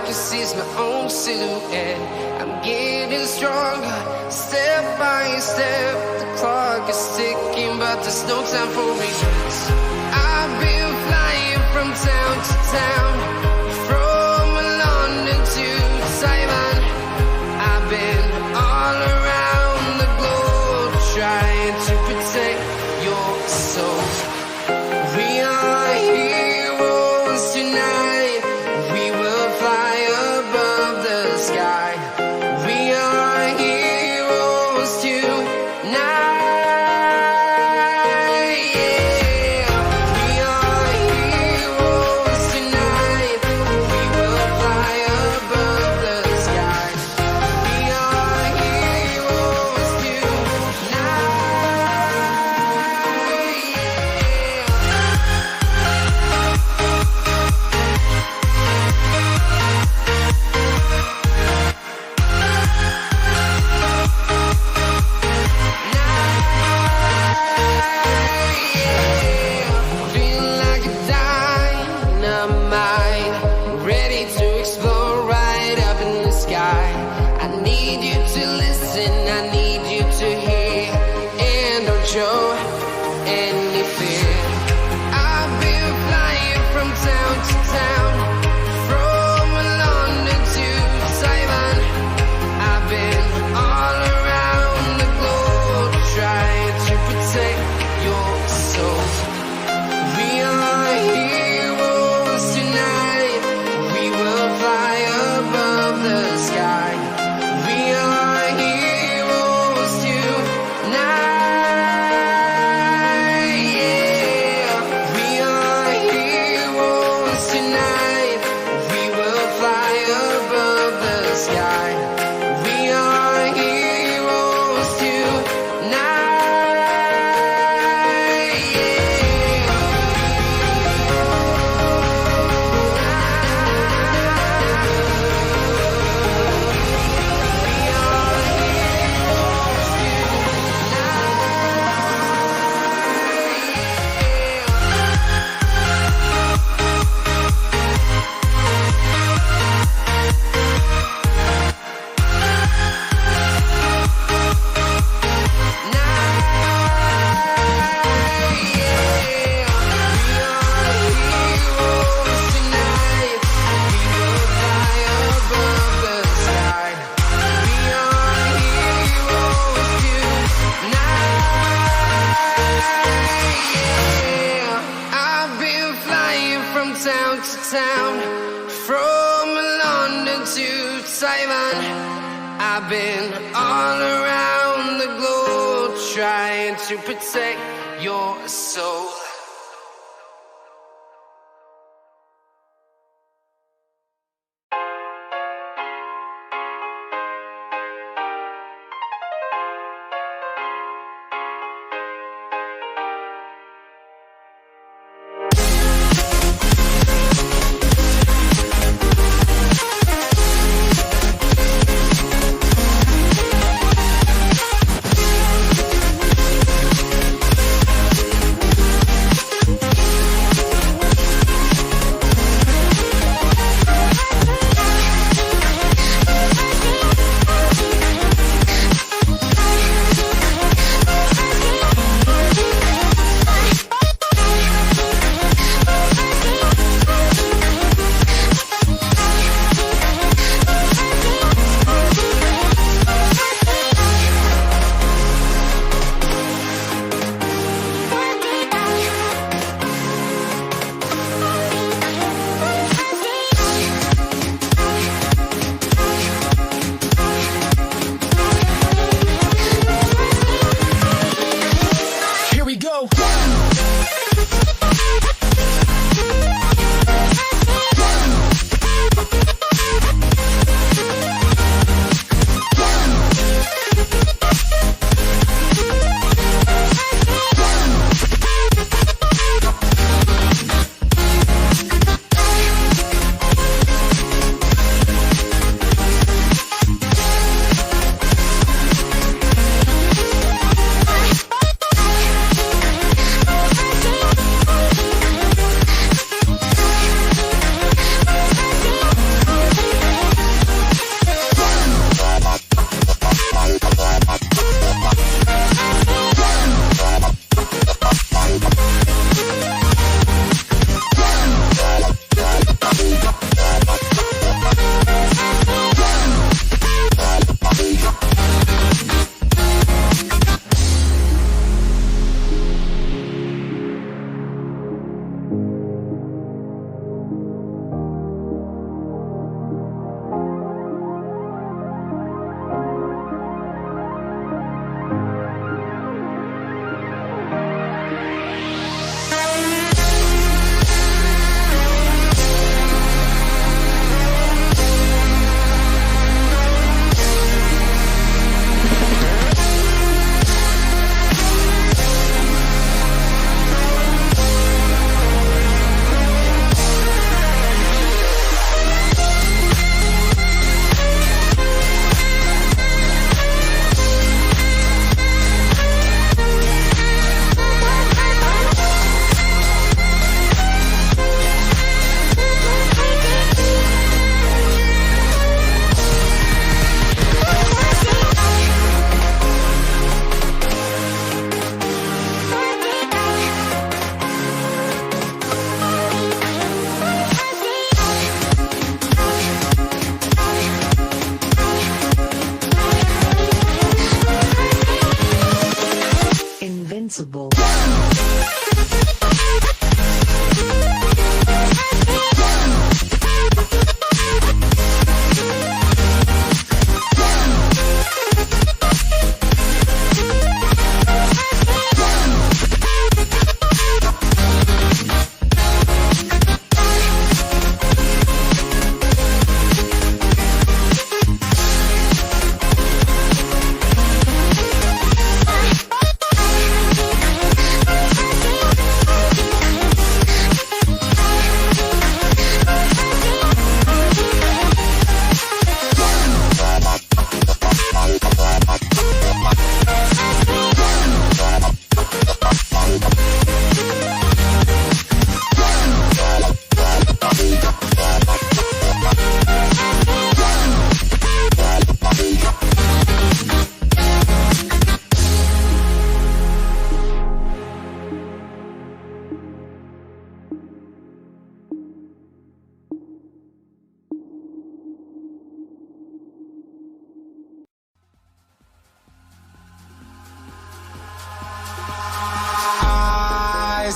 can see is my own silhouette. I'm getting stronger, step by step. The clock is ticking, but there's no time for regrets. I've been flying from town to town, from London to Taiwan. I've been all around the globe, trying to protect your soul. We are heroes tonight. We will fly above the sky. We are heroes tonight. I've been all around the globe, trying to protect your soul.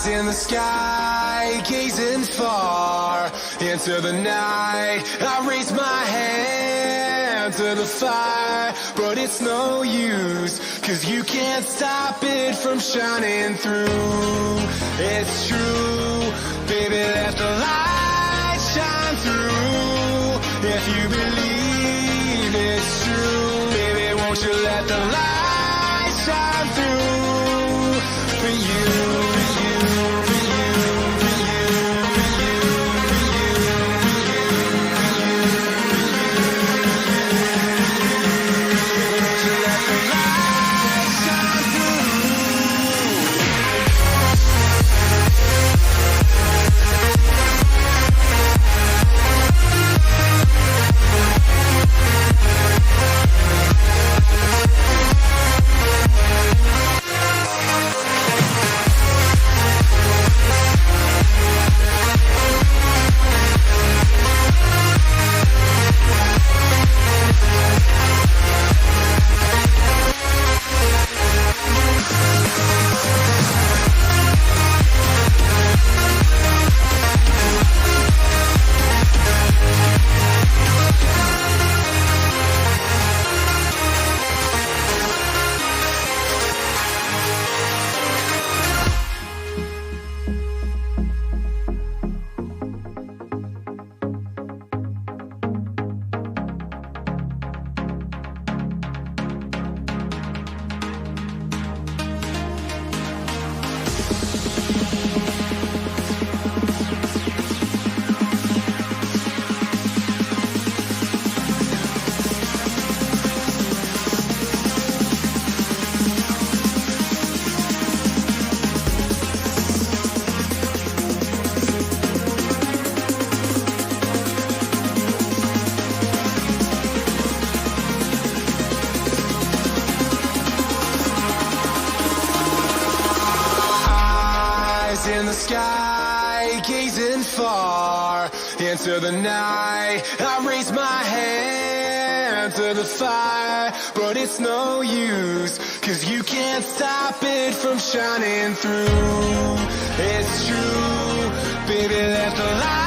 In the sky, gazing far into the night, I raise my hand to the fire, but it's no use, 'cause you can't stop it from shining through. It's true, baby, let the light shine through. If you believe it's true, baby, won't you let the light shine through for you. In the sky, gazing far into the night, I raise my hand to the fire, but it's no use, 'cause you can't stop it from shining through. It's true, baby, let the light